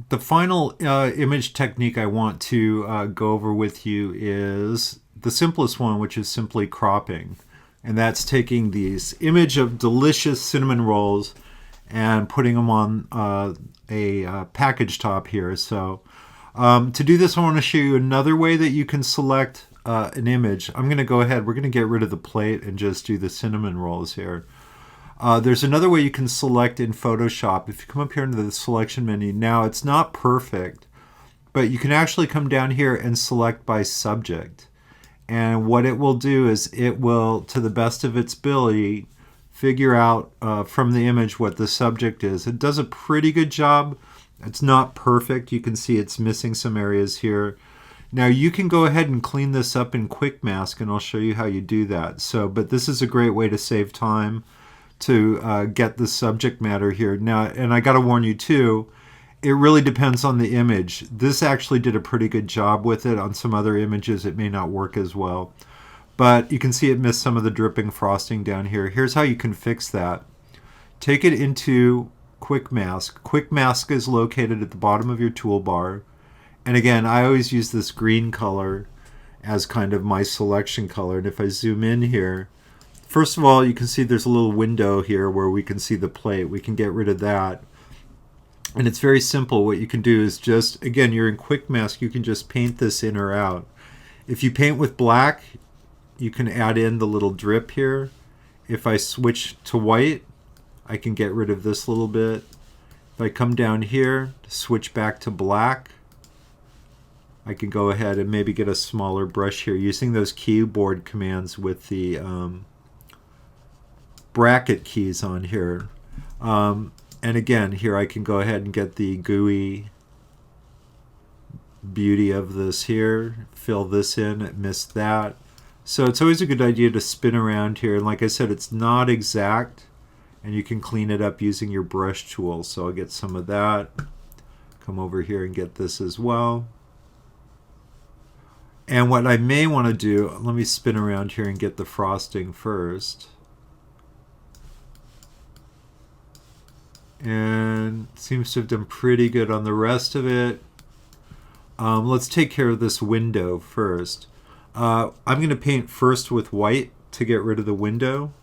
The final image technique I want to go over with you is the simplest one, which is simply cropping. And that's taking these image of delicious cinnamon rolls and putting them on a package top here. So to do this, I want to show you another way that you can select an image. I'm going to go ahead. We're going to get rid of the plate and just do the cinnamon rolls here. There's another way you can select in Photoshop. If you come up here into the selection menu, now it's not perfect, but you can actually come down here and select by subject. And what it will do is it will, to the best of its ability, figure out from the image what the subject is. It does a pretty good job. It's not perfect. You can see it's missing some areas here. Now you can go ahead and clean this up in Quick Mask, and I'll show you how you do that. But this is a great way to save time to get the subject matter here. Now, and I got to warn you too, it really depends on the image. This actually did a pretty good job with it. On some other images, it may not work as well. But you can see it missed some of the dripping frosting down here. Here's how you can fix that. Take it into Quick Mask. Quick Mask is located at the bottom of your toolbar. And again, I always use this green color as kind of my selection color. And if I zoom in here, first of all, you can see there's a little window here where we can see the plate. We can get rid of that. And it's very simple. What you can do is just, again, you're in Quick Mask, you can just paint this in or out. If you paint with black, you can add in the little drip here. If I switch to white, I can get rid of this little bit. If I come down here, switch back to black, I can go ahead and maybe get a smaller brush here using those keyboard commands with the bracket keys on here. And again, here I can go ahead and get the gooey beauty of this here, fill this in, it missed that. So it's always a good idea to spin around here. And like I said, it's not exact, and you can clean it up using your brush tool. So I'll get some of that, come over here and get this as well. And what I may want to do, let me spin around here and get the frosting first. And seems to have done pretty good on the rest of it. Let's take care of this window first. I'm going to paint first with white to get rid of the window.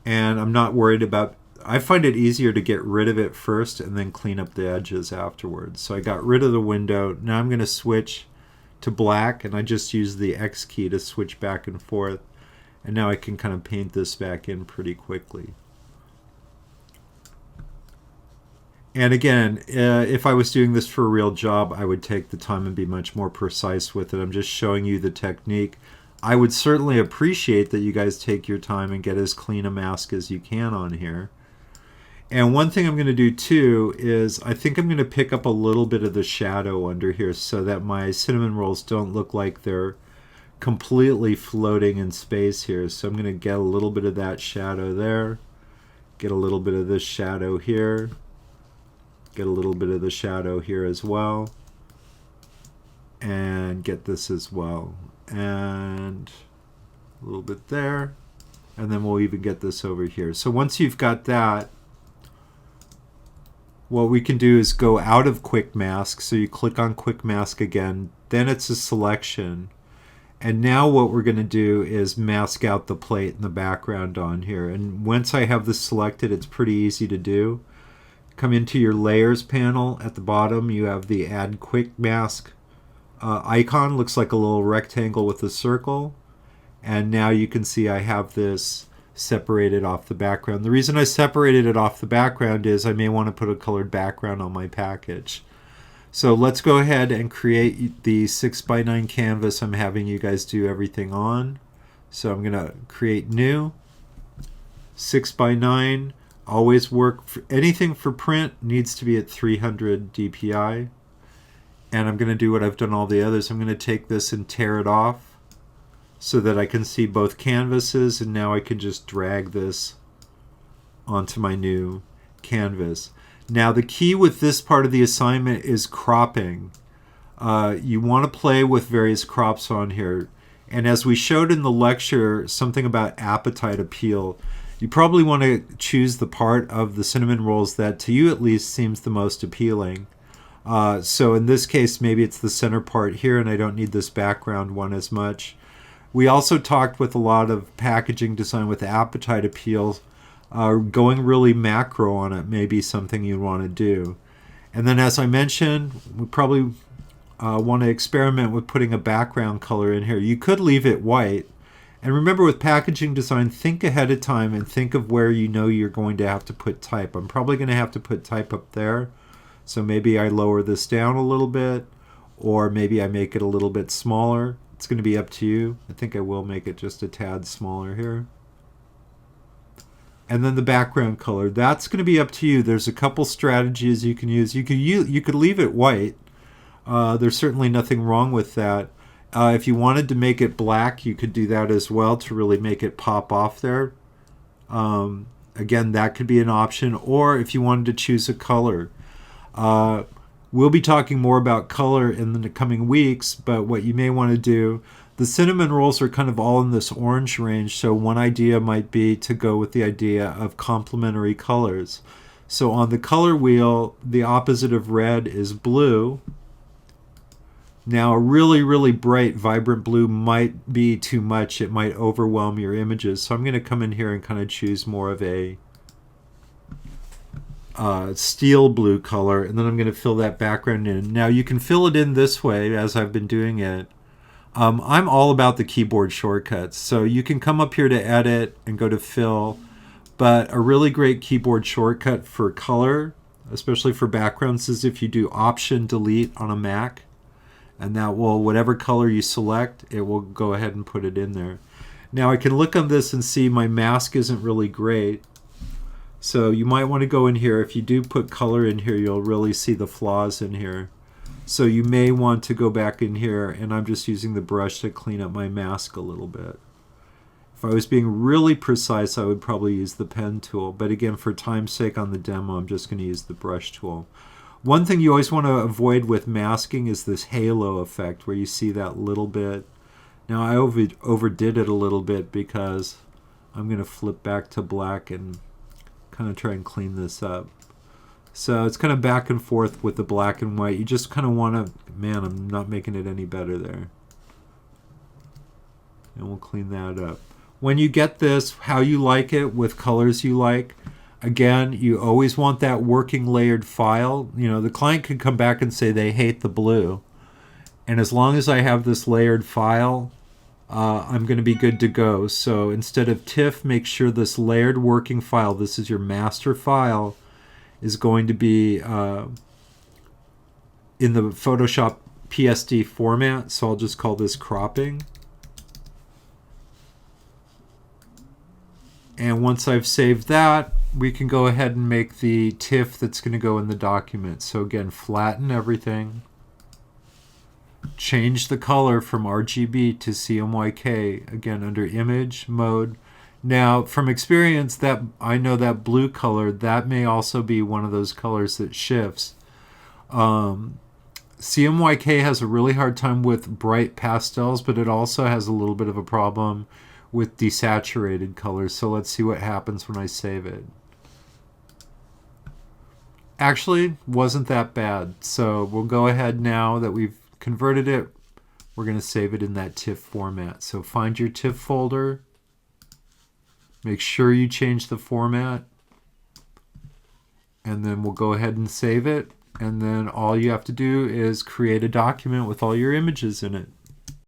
And I'm not worried about, I find it easier to get rid of it first and then clean up the edges afterwards. So I got rid of the window. Now I'm going to switch to black, and I just use the X key to switch back and forth. And now I can kind of paint this back in pretty quickly. And again, if I was doing this for a real job, I would take the time and be much more precise with it. I'm just showing you the technique. I would certainly appreciate that you guys take your time and get as clean a mask as you can on here. And one thing I'm going to do too is I think I'm going to pick up a little bit of the shadow under here so that my cinnamon rolls don't look like they're completely floating in space here. So I'm going to get a little bit of that shadow there, get a little bit of this shadow here, get a little bit of the shadow here as well, and get this as well, and a little bit there, and then we'll even get this over here. So once you've got that, what we can do is go out of Quick Mask. So you click on Quick Mask again, then it's a selection, and now what we're going to do is mask out the plate in the background on here. And once I have this selected, it's pretty easy to do. Come into your layers panel. At the bottom you have the add quick mask icon. Looks like a little rectangle with a circle, and now you can see I have this separated off the background. The reason I separated it off the background is I may want to put a colored background on my package. So let's go ahead and create the 6x9 canvas I'm having you guys do everything on. So I'm going to create new 6x9. Always work for anything for print needs to be at 300 dpi, and I'm going to do what I've done all the others. I'm going to take this and tear it off so that I can see both canvases, and now I can just drag this onto my new canvas. Now the key with this part of the assignment is cropping. You want to play with various crops on here, and as we showed in the lecture, something about appetite appeal, You probably want to choose the part of the cinnamon rolls that to you at least seems the most appealing. So in this case, maybe it's the center part here and I don't need this background one as much. We also talked with a lot of packaging design with appetite appeal. Going really macro on it may be something you want to do. And then as I mentioned, we probably want to experiment with putting a background color in here. You could leave it white. And remember, with packaging design, think ahead of time and think of where you know you're going to have to put type. I'm probably going to have to put type up there. So maybe I lower this down a little bit, or maybe I make it a little bit smaller. It's going to be up to you. I think I will make it just a tad smaller here. And then the background color, that's going to be up to you. There's a couple strategies you can use. You could leave it white. There's certainly nothing wrong with that. If you wanted to make it black, you could do that as well to really make it pop off there. Again, that could be an option. Or if you wanted to choose a color. We'll be talking more about color in the coming weeks, but what you may want to do, the cinnamon rolls are kind of all in this orange range, so one idea might be to go with the idea of complementary colors. So on the color wheel, the opposite of red is blue. Now a really, really bright, vibrant blue might be too much. It might overwhelm your images. So I'm going to come in here and kind of choose more of a steel blue color, and then I'm going to fill that background in. Now you can fill it in this way as I've been doing it. I'm all about the keyboard shortcuts, so you can come up here to edit and go to fill, but a really great keyboard shortcut for color, especially for backgrounds, is if you do Option Delete on a Mac, and that will, whatever color you select, it will go ahead and put it in there. Now I can look on this and see my mask isn't really great. So you might want to go in here. If you do put color in here, you'll really see the flaws in here. So you may want to go back in here, and I'm just using the brush to clean up my mask a little bit. If I was being really precise, I would probably use the pen tool. But again, for time's sake on the demo, I'm just going to use the brush tool. One thing you always want to avoid with masking is this halo effect, where you see that little bit. Now I overdid it a little bit because I'm going to flip back to black and kind of try and clean this up. So it's kind of back and forth with the black and white. You just kind of want to, man, I'm not making it any better there. And we'll clean that up. When you get this, how you like it with colors you like, again, you always want that working layered file. You know, the client could come back and say they hate the blue. And as long as I have this layered file, I'm going to be good to go. So instead of TIFF, make sure this layered working file, this is your master file, is going to be in the Photoshop PSD format. So I'll just call this cropping. And once I've saved that, we can go ahead and make the TIFF that's going to go in the document. So again, flatten everything. Change the color from RGB to CMYK, again under image mode. Now from experience, that I know that blue color, that may also be one of those colors that shifts. CMYK has a really hard time with bright pastels, but it also has a little bit of a problem with desaturated colors. So let's see what happens when I save it. Actually, wasn't that bad. So we'll go ahead now that we've converted it, we're going to save it in that TIFF format. So find your TIFF folder, make sure you change the format, and then we'll go ahead and save it. And then all you have to do is create a document with all your images in it.